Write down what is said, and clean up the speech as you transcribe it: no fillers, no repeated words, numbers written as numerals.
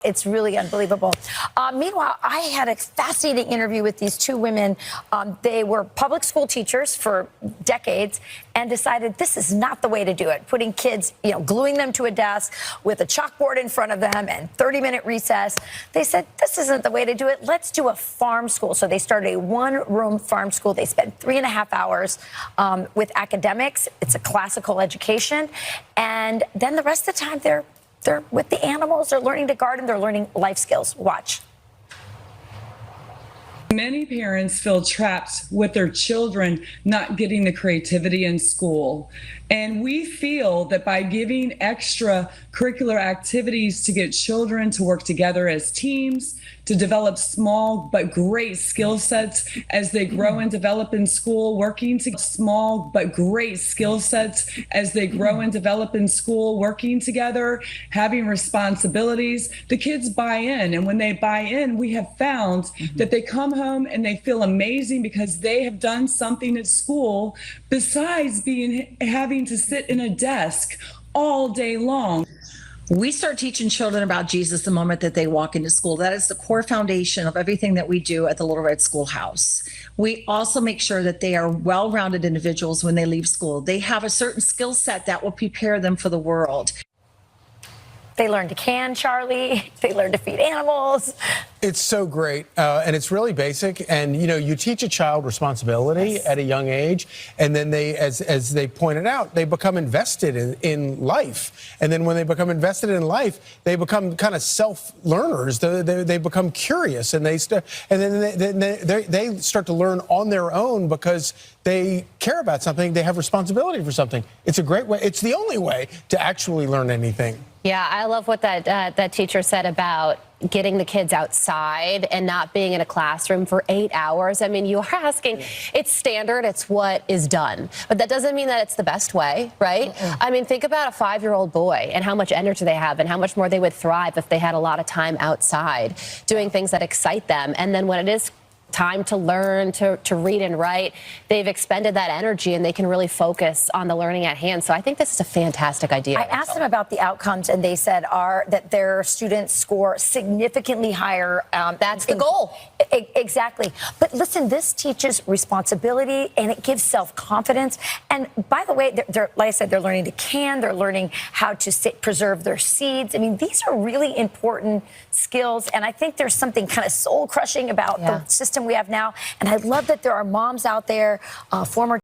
It's really unbelievable. Meanwhile, I had a fascinating interview with these two women. They were public school teachers for decades and decided this is not the way to do it. Putting kids, gluing them to a desk with a chalkboard in front of them and 30-minute recess. They said, this isn't the way to do it. Let's do a farm school. So they started a one-room farm school. They spent 3.5 hours with academics. It's a classical education. And then the rest of the time, they're with the animals, they're learning to garden, they're learning life skills. Watch. Many parents feel trapped with their children not getting the creativity in school. And we feel that by giving extra curricular activities to get children to work together as teams, to develop small but great skill sets as they grow and develop in school, working together, small but great skill sets as they grow and develop in school, working together, having responsibilities, the kids buy in. And when they buy in, we have found that they come home and they feel amazing because they have done something at school besides having to sit in a desk all day long. We start teaching children about Jesus the moment that they walk into school. That is the core foundation of everything that we do at the Little Red Schoolhouse. We also make sure that they are well-rounded individuals when they leave school. They have a certain skill set that will prepare them for the world. They learn to can, Charlie. They learn to feed animals. It's so great, and it's really basic. And you teach a child responsibility at a young age, and then they, as they pointed out, they become invested in life. And then when they become invested in life, they become kind of self-learners. They become curious, and they start to learn on their own because they care about something. They have responsibility for something. It's a great way. It's the only way to actually learn anything. Yeah, I love what that teacher said about getting the kids outside and not being in a classroom for 8 hours. I mean, you're asking, it's standard, it's what is done. But that doesn't mean that it's the best way, right? I mean, think about a 5-year-old boy and how much energy they have and how much more they would thrive if they had a lot of time outside doing things that excite them. And then when it is time to learn, to read and write, they've expended that energy and they can really focus on the learning at hand. So I think this is a fantastic idea. I asked them about the outcomes, and they said that their students score significantly higher. That's the goal. Exactly. But listen, this teaches responsibility and it gives self-confidence. And by the way, like I said, they're learning to can, they're learning how to preserve their seeds. I mean, these are really important skills. And I think there's something kind of soul-crushing about the system we have now. And I love that there are moms out there, former